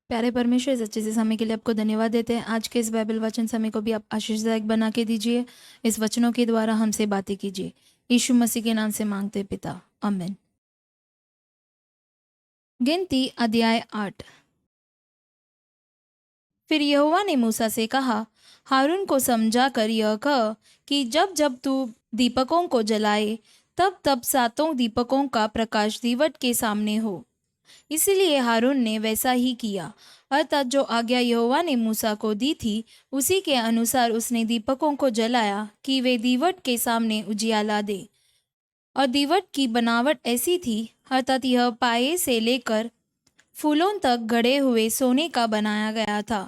प्यारे परमेश्वर, इस अच्छे से समय के लिए आपको धन्यवाद देते हैं। आज के इस बाइबल वचन समय को भी आप आशीषदायक बना के दीजिए। इस वचनों के द्वारा हमसे बातें कीजिए। यीशु मसीह के नाम से मांगते हैं पिता, आमीन। गिनती अध्याय 8। फिर यहोवा ने मूसा से कहा, हारून को समझा कर यह कह कि जब जब तू दीपकों को जलाए, तब तब सातों दीपकों का प्रकाश दीवट के सामने हो। इसीलिए हारून ने वैसा ही किया। अर्थात जो आज्ञा यहोवा ने मूसा को दी थी, उसी के अनुसार उसने दीपकों को जलाया कि वे दीवट के सामने उजियाला दे। और दीवट की बनावट ऐसी थी, अर्थात यह पाए से लेकर फूलों तक गढ़े हुए सोने का बनाया गया था।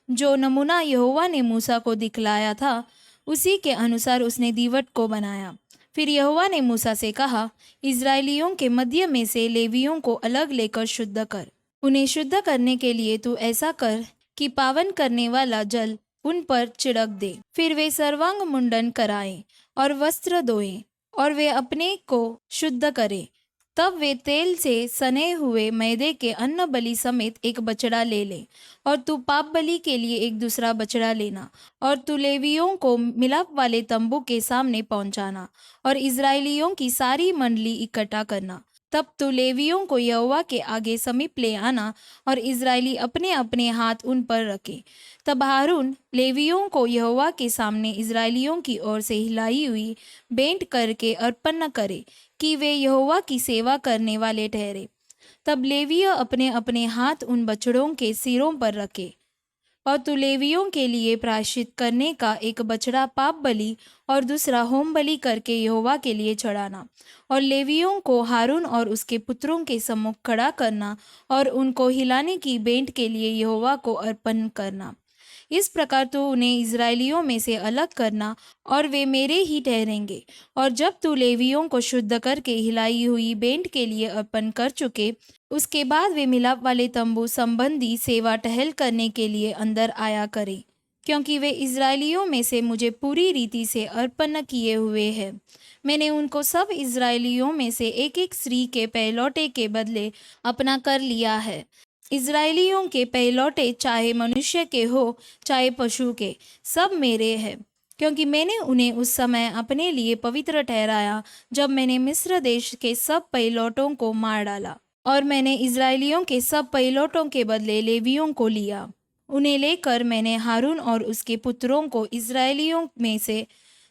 जो नमूना यहोवा ने मूसा को दिखलाया था, उसी के अनुसार उसने दीवट को बनाया। फिर यहोवा ने मूसा से कहा, इज़राइलियों के मध्य में से लेवियों को अलग लेकर शुद्ध कर। उन्हें शुद्ध करने के लिए तू ऐसा कर कि पावन करने वाला जल उन पर छिड़क दे। फिर वे सर्वांग मुंडन कराएं और वस्त्र धोएं और वे अपने को शुद्ध करें। तब वे तेल से सने हुए मैदे के अन्न बलि समेत एक बछड़ा ले ले, और तू पाप बलि के लिए एक दूसरा बछड़ा लेना, और तू लेवियों को मिलाप वाले तंबू के सामने पहुंचाना और इज़राइलियों की सारी मंडली इकट्ठा करना। तब तू लेवियों को यहोवा के आगे समीप ले आना और इज़राइली अपने अपने हाथ उन पर रखे। तब हारून लेवियों को यहोवा के सामने इज़राइलियों की ओर से हिलाई हुई भेंट करके अर्पण करे कि वे यहोवा की सेवा करने वाले ठहरे। तब लेवीय अपने अपने हाथ उन बछड़ों के सिरों पर रखे। और तू लेवियों के लिए प्रायश्चित करने का एक बछड़ा पाप बलि और दूसरा होम बलि करके यहोवा के लिए चढ़ाना, और लेवियों को हारून और उसके पुत्रों के सम्मुख खड़ा करना और उनको हिलाने की भेंट के लिए यहोवा को अर्पण करना। इस प्रकार तू उन्हें इज़राइलियों में से अलग करना और वे मेरे ही ठहरेंगे। और जब तू लेवियों को शुद्ध करके हिलाई हुई भेंट के लिए अर्पण कर चुके, उसके बाद वे मिलाप वाले तंबू संबंधी सेवा टहल करने के लिए अंदर आया करें, क्योंकि वे इज़राइलियों में से मुझे पूरी रीति से अर्पण किए हुए हैं। मैंने उनको सब इज़राइलियों में से एक एक स्त्री के पहलौठे के बदले अपना कर लिया है। इज़राइलियों के पहलौठे चाहे मनुष्य के हो चाहे पशु के, सब मेरे हैं, क्योंकि मैंने उन्हें उस समय अपने लिए पवित्र ठहराया जब मैंने मिस्र देश के सब पहिलौठों को मार डाला। और मैंने इज़राइलियों के सब पहिलौठों के बदले लेवियों को लिया। उन्हें लेकर मैंने हारून और उसके पुत्रों को इज़राइलियों में से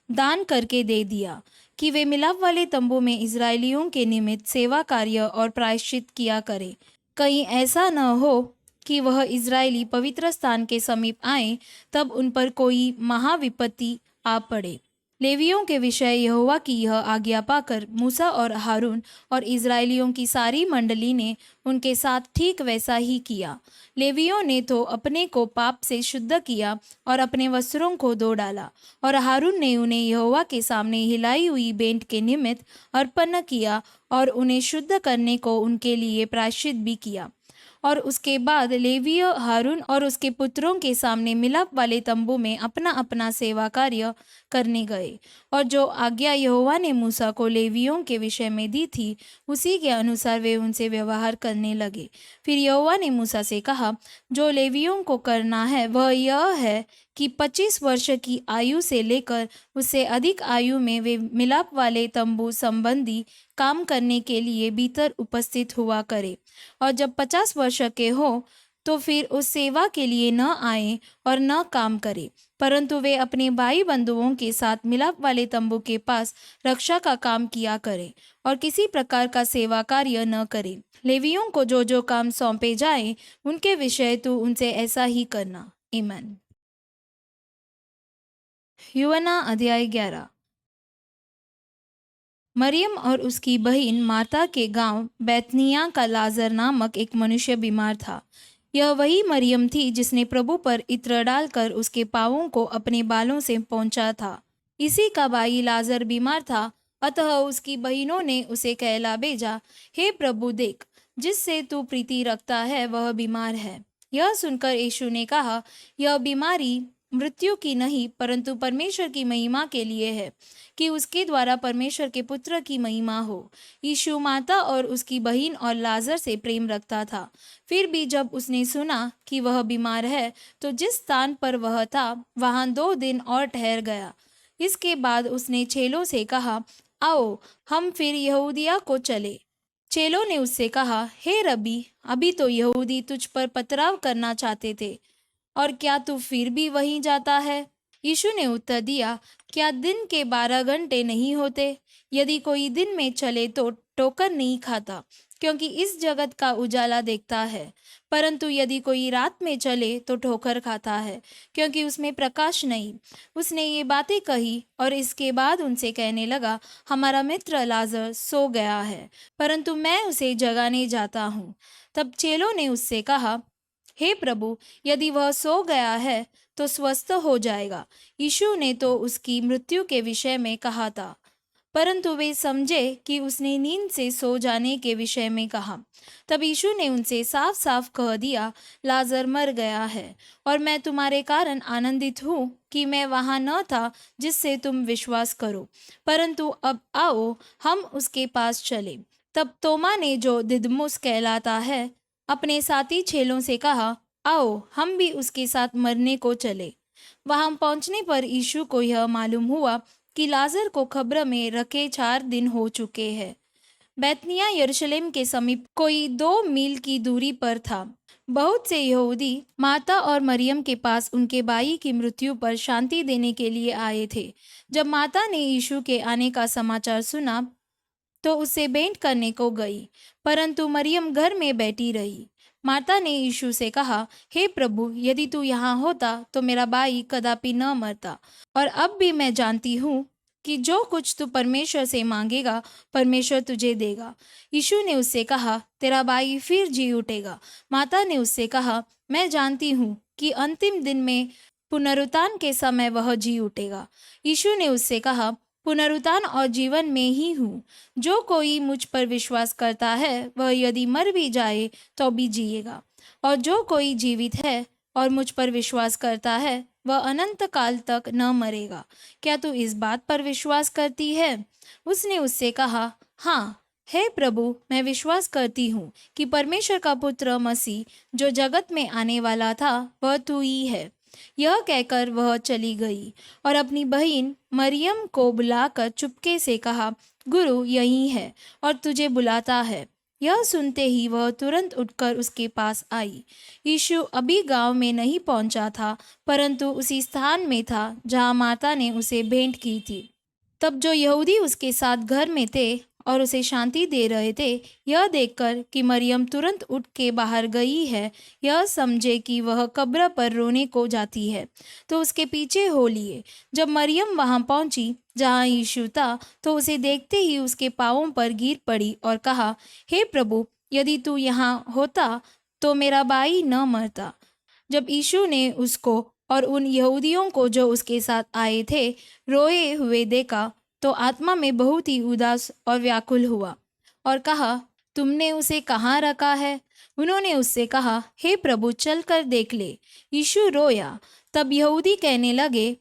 दान करके दे दिया कि वे मिलाप वाले तंबू में इज़राइलियों के निमित्त सेवा कार्य और प्रायश्चित किया करें। कहीं ऐसा न हो कि वह इज़राइली पवित्र स्थान के समीप आए, तब उन पर कोई महाविपत्ति आ पड़े। लेवियों के विषय यहोवा की यह आज्ञा पाकर मूसा और हारून और इज़राइलियों की सारी मंडली ने उनके साथ ठीक वैसा ही किया। लेवियों ने तो अपने को पाप से शुद्ध किया और अपने वस्त्रों को धो डाला, और हारून ने उन्हें यहोवा के सामने हिलाई हुई भेंट के निमित्त अर्पण किया और उन्हें शुद्ध करने को उनके लिए प्रायश्चित भी किया। और उसके बाद लेवीय हारून और उसके पुत्रों के सामने मिलाप वाले तंबू में अपना अपना सेवा कार्य करने गए। और जो आज्ञा यहोवा ने मूसा को लेवियों के विषय में दी थी, उसी के अनुसार वे उनसे व्यवहार करने लगे। फिर यहोवा ने मूसा से कहा, जो लेवियों को करना है वह यह है कि 25 वर्ष की आयु से लेकर उससे अधिक आयु में वे मिलाप वाले तंबू संबंधी काम करने के लिए भीतर उपस्थित हुआ करे। और जब 50 वर्ष के हो तो फिर उस सेवा के लिए न आए और न काम करे, परंतु वे अपने भाई बंधुओं के साथ मिलाप वाले तंबू के पास रक्षा का काम किया करें और किसी प्रकार का सेवा कार्य न करें। लेवियों को जो जो काम सौंपे जाए, उनके विषय तू उनसे ऐसा ही करना। आमीन। यूहन्ना अध्याय 11। मरियम और उसकी बहन मार्ता के गांव बैतनिय्याह का लाजर नामक एक मनुष्य बीमार था। यह वही मरियम थी जिसने प्रभु पर इत्र डालकर उसके पांवों को अपने बालों से पोंछा था। इसी का भाई लाजर बीमार था, अतः उसकी बहनों ने उसे कहला भेजा, हे प्रभु, देख, जिससे तू प्रीति रखता है वह बीमार है। यह सुनकर यीशु ने कहा, यह बीमारी मृत्यु की नहीं परंतु परमेश्वर की महिमा के लिए है, कि उसके द्वारा परमेश्वर के पुत्र की महिमा हो। यीशु माता और उसकी बहन और लाजर से प्रेम रखता था। फिर भी जब उसने सुना कि वह बीमार है, तो जिस स्थान पर वह था वहां 2 दिन और ठहर गया। इसके बाद उसने चेलों से कहा, आओ हम फिर यहूदिया को चले। चेलों ने उससे कहा, हे रबी, अभी तो यहूदी तुझ पर पथराव करना चाहते थे, और क्या तू फिर भी वहीं जाता है? यीशु ने उत्तर दिया, क्या दिन के 12 घंटे नहीं होते? यदि कोई दिन में चले तो ठोकर नहीं खाता, क्योंकि इस जगत का उजाला देखता है। परंतु यदि कोई रात में चले तो ठोकर खाता है, क्योंकि उसमें प्रकाश नहीं। उसने ये बातें कही और इसके बाद उनसे कहने लगा, हमारा मित्र लाजर सो गया है, परंतु मैं उसे जगाने जाता हूँ। तब चेलों ने उससे कहा, हे प्रभु, यदि वह सो गया है तो स्वस्थ हो जाएगा। यीशु ने तो उसकी मृत्यु के विषय में कहा था, परंतु वे समझे कि उसने नींद से सो जाने के विषय में कहा। तब यीशु ने उनसे साफ साफ कह दिया, लाजर मर गया है, और मैं तुम्हारे कारण आनंदित हूँ कि मैं वहाँ न था, जिससे तुम विश्वास करो। परंतु अब आओ हम उसके पास चले। तब तोमा ने, जो दिदमुस कहलाता है, अपने साथी चेलों से कहा, आओ हम भी उसके साथ मरने को चले। वहां पहुंचने पर यीशु को यह मालूम हुआ कि लाजर को कब्र में रखे 4 दिन हो चुके हैं। बैतनिय्याह यरूशलेम के समीप कोई 2 मील की दूरी पर था। बहुत से यहूदी माता और मरियम के पास उनके भाई की मृत्यु पर शांति देने के लिए आए थे। जब माता ने यीशु के आने का समाचार सुना तो उसे भेंट करने को गई, परंतु मरियम घर में बैठी रही। माता ने यीशु से कहा, हे प्रभु, यदि तू यहाँ होता तो मेरा भाई कदापि न मरता। और अब भी मैं जानती हूँ कि जो कुछ तू परमेश्वर से मांगेगा परमेश्वर तुझे देगा। यीशु ने उससे कहा, तेरा भाई फिर जी उठेगा। माता ने उससे कहा, मैं जानती हूँ कि अंतिम दिन में पुनरुत्थान के समय वह जी उठेगा। यीशु ने उससे कहा, पुनरुत्थान और जीवन में ही हूँ। जो कोई मुझ पर विश्वास करता है वह यदि मर भी जाए तो भी जिएगा, और जो कोई जीवित है और मुझ पर विश्वास करता है वह अनंत काल तक न मरेगा। क्या तू इस बात पर विश्वास करती है? उसने उससे कहा, हाँ हे प्रभु, मैं विश्वास करती हूँ कि परमेश्वर का पुत्र मसीह जो जगत में आने वाला था वह तू ही है। यह कहकर वह चली गई और अपनी बहन मरियम को बुलाकर चुपके से कहा, गुरु यहीं है और तुझे बुलाता है। यह सुनते ही वह तुरंत उठकर उसके पास आई। यीशु अभी गांव में नहीं पहुंचा था, परंतु उसी स्थान में था जहां माता ने उसे भेंट की थी। तब जो यहूदी उसके साथ घर में थे और उसे शांति दे रहे थे, यह देखकर कि मरियम तुरंत उठ के बाहर गई है, यह समझे कि वह कब्र पर रोने को जाती है, तो उसके पीछे हो लिए। जब मरियम वहां पहुंची जहां यीशु था, तो उसे देखते ही उसके पांवों पर गिर पड़ी और कहा, हे प्रभु, यदि तू यहाँ होता तो मेरा भाई न मरता। जब यीशु ने उसको और उन यहूदियों को जो उसके साथ आए थे रोए हुए देखा, तो आत्मा में बहुत ही उदास और व्याकुल हुआ और कहा, तुमने उसे कहाँ रखा है? उन्होंने उससे कहा, हे प्रभु, चल कर देख ले। यीशु रोया। तब यहूदी कहने लगे,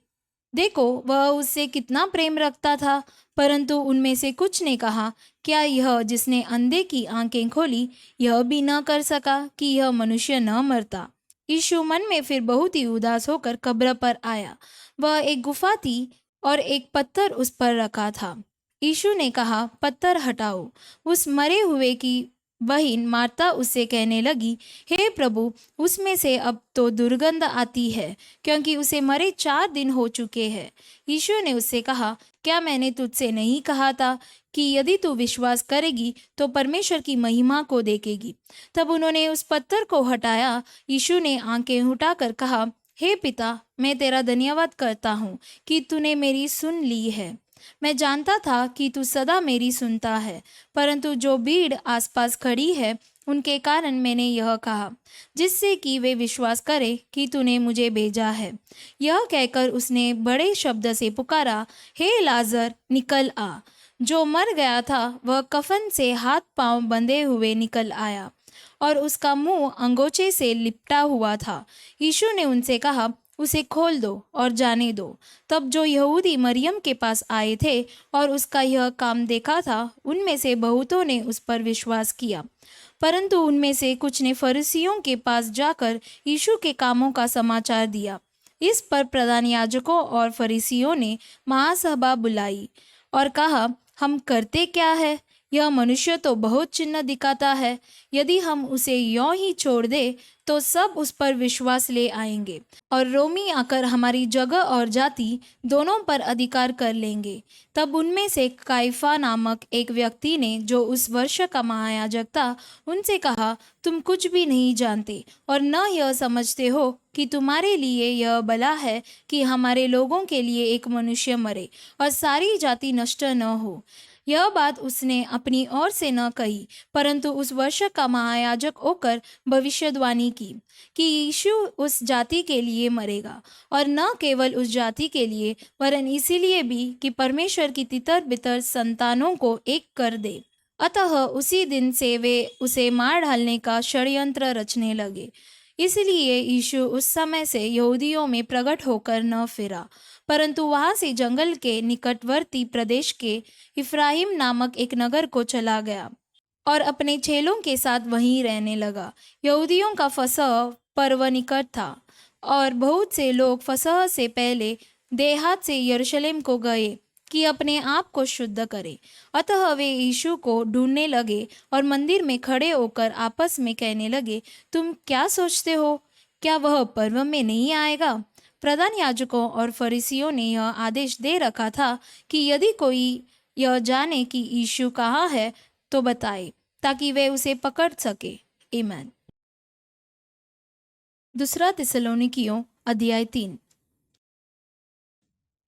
देखो वह उससे कितना प्रेम रखता था। परंतु उनमें से कुछ ने कहा, क्या यह जिसने अंधे की आंखें खोली यह भी न कर सका कि यह मनुष्य न मरता? यीशु मन में फिर बहुत ही उदास होकर कब्र पर आया। वह एक गुफा थी और एक पत्थर उस पर रखा था। यीशु ने कहा, पत्थर हटाओ। उस मरे हुए की बहन मार्ता उससे कहने लगी, हे प्रभु, उसमें से अब तो दुर्गंध आती है, क्योंकि उसे मरे 4 दिन हो चुके हैं। यीशु ने उससे कहा, क्या मैंने तुझसे नहीं कहा था कि यदि तू विश्वास करेगी तो परमेश्वर की महिमा को देखेगी? तब उन्होंने उस पत्थर को हटाया। यीशु ने आंखें उठाकर कहा, हे पिता, मैं तेरा धन्यवाद करता हूँ कि तूने मेरी सुन ली है। मैं जानता था कि तू सदा मेरी सुनता है, परंतु जो भीड़ आसपास खड़ी है उनके कारण मैंने यह कहा, जिससे कि वे विश्वास करें कि तूने मुझे भेजा है। यह कहकर उसने बड़े शब्द से पुकारा, हे लाजर, निकल आ। जो मर गया था वह कफन से हाथ पांव बंधे हुए निकल आया और उसका मुंह अंगोछे से लिपटा हुआ था। यीशु ने उनसे कहा, उसे खोल दो और जाने दो। तब जो यहूदी मरियम के पास आए थे और उसका यह काम देखा था, उनमें से बहुतों ने उस पर विश्वास किया। परंतु उनमें से कुछ ने फरीसियों के पास जाकर यीशु के कामों का समाचार दिया। इस पर प्रधान याजकों और फरीसियों ने महासभा बुलाई और कहा, हम करते क्या है? यह मनुष्य तो बहुत चिन्ह दिखाता है। यदि हम उसे यों ही छोड़ दे तो सब उस पर विश्वास ले आएंगे और रोमी आकर हमारी जगह और जाति दोनों पर अधिकार कर लेंगे। तब उनमें से काइफा नामक एक व्यक्ति ने, जो उस वर्ष का महायाजक था, उनसे कहा, तुम कुछ भी नहीं जानते और न यह समझते हो कि तुम्हारे लिए यह भला है कि हमारे लोगों के लिए एक मनुष्य मरे और सारी जाति नष्ट न हो। यह बात उसने अपनी ओर से न कही, परंतु उस वर्ष का महायाजक होकर भविष्यवाणी की कि यीशु उस जाति के लिए मरेगा, और न केवल उस जाति के लिए, वरन इसीलिए भी कि परमेश्वर की तितर बितर संतानों को एक कर दे। अतः उसी दिन से वे उसे मार डालने का षड्यंत्र रचने लगे। इसलिए यीशु उस समय से यहूदियों में प्रकट होकर न फिरा, परंतु वहां से जंगल के निकटवर्ती प्रदेश के इफ्राइम नामक एक नगर को चला गया और अपने चेलों के साथ वहीं रहने लगा। यहूदियों का फसह पर्व निकट था और बहुत से लोग फसह से पहले देहात से यरूशलेम को गए कि अपने आप को शुद्ध करें। अतः वे यीशु को ढूंढने लगे और मंदिर में खड़े होकर आपस में कहने लगे, तुम क्या सोचते हो? क्या वह पर्व में नहीं आएगा? प्रधान याजकों और फरीसियों ने यह आदेश दे रखा था कि यदि कोई यह जाने कि यीशु कहाँ है तो बताए, ताकि वे उसे पकड़ सके। आमीन। दूसरा थिस्सलुनीकियों अध्याय 3।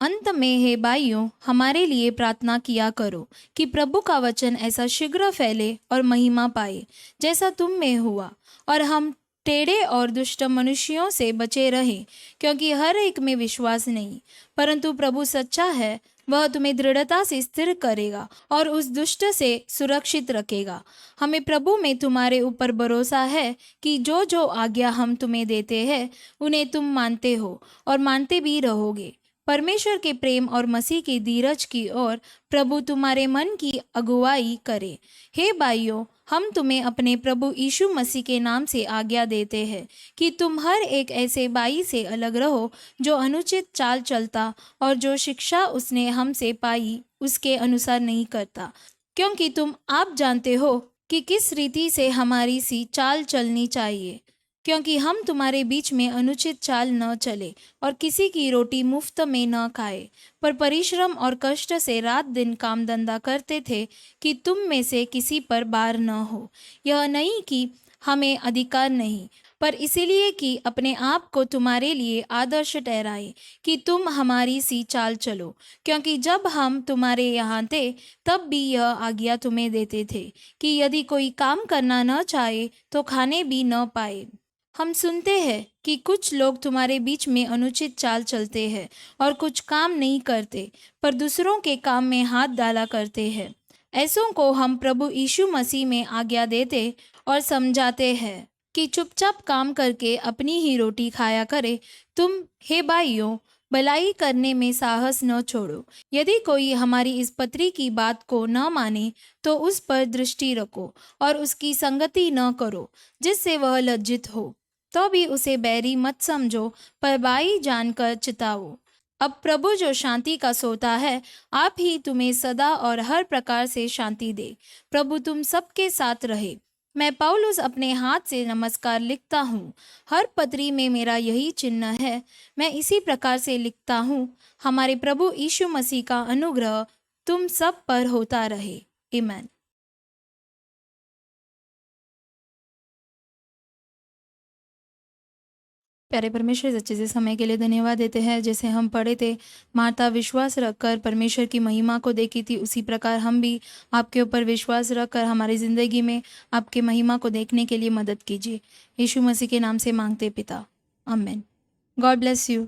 अंत में हे भाइयों, हमारे लिए प्रार्थना किया करो कि प्रभु का वचन ऐसा शीघ्र फैले और महिमा पाए जैसा तुम में हुआ, और हम टेढ़े और दुष्ट मनुष्यों से बचे रहें, क्योंकि हर एक में विश्वास नहीं। परंतु प्रभु सच्चा है, वह तुम्हें दृढ़ता से स्थिर करेगा और उस दुष्ट से सुरक्षित रखेगा। हमें प्रभु में तुम्हारे ऊपर भरोसा है कि जो जो आज्ञा हम तुम्हें देते हैं उन्हें तुम मानते हो और मानते भी रहोगे। परमेश्वर के प्रेम और मसीह की धीरज की ओर प्रभु तुम्हारे मन की अगुवाई करे। हे भाइयों, हम तुम्हें अपने प्रभु यीशु मसीह के नाम से आज्ञा देते हैं कि तुम हर एक ऐसे भाई से अलग रहो जो अनुचित चाल चलता और जो शिक्षा उसने हमसे पाई उसके अनुसार नहीं करता, क्योंकि तुम आप जानते हो कि किस रीति से हमारी सी चाल चलनी चाहिए। क्योंकि हम तुम्हारे बीच में अनुचित चाल न चले और किसी की रोटी मुफ्त में न खाए, पर परिश्रम और कष्ट से रात दिन काम धंधा करते थे कि तुम में से किसी पर भार न हो। यह नहीं कि हमें अधिकार नहीं, पर इसीलिए कि अपने आप को तुम्हारे लिए आदर्श ठहराए कि तुम हमारी सी चाल चलो। क्योंकि जब हम तुम्हारे यहाँ थे तब भी यह आज्ञा तुम्हें देते थे कि यदि कोई काम करना न चाहे तो खाने भी न पाए। हम सुनते हैं कि कुछ लोग तुम्हारे बीच में अनुचित चाल चलते हैं और कुछ काम नहीं करते, पर दूसरों के काम में हाथ डाला करते हैं। ऐसों को हम प्रभु यीशु मसीह में आज्ञा देते और समझाते हैं कि चुपचाप काम करके अपनी ही रोटी खाया करे। तुम हे भाइयों, भलाई करने में साहस न छोड़ो। यदि कोई हमारी इस पत्री की बात को न माने तो उस पर दृष्टि रखो और उसकी संगति न करो, जिससे वह लज्जित हो। तो भी उसे बैरी मत समझो, पर भाई जानकर चिताओ। अब प्रभु जो शांति का सोता है, आप ही तुम्हें सदा और हर प्रकार से शांति दे। प्रभु तुम सबके साथ रहे। मैं पौलुस अपने हाथ से नमस्कार लिखता हूँ। हर पत्री में मेरा यही चिन्ह है। मैं इसी प्रकार से लिखता हूँ। हमारे प्रभु यीशु मसीह का अनुग्रह तुम सब पर होता रहे। आमीन। प्यारे परमेश्वर, इस अच्छे से समय के लिए धन्यवाद देते हैं। जैसे हम पढ़े थे, मार्था विश्वास रखकर परमेश्वर की महिमा को देखी थी, उसी प्रकार हम भी आपके ऊपर विश्वास रखकर हमारी ज़िंदगी में आपके महिमा को देखने के लिए मदद कीजिए। यीशु मसीह के नाम से मांगते पिता, आमीन। God bless you.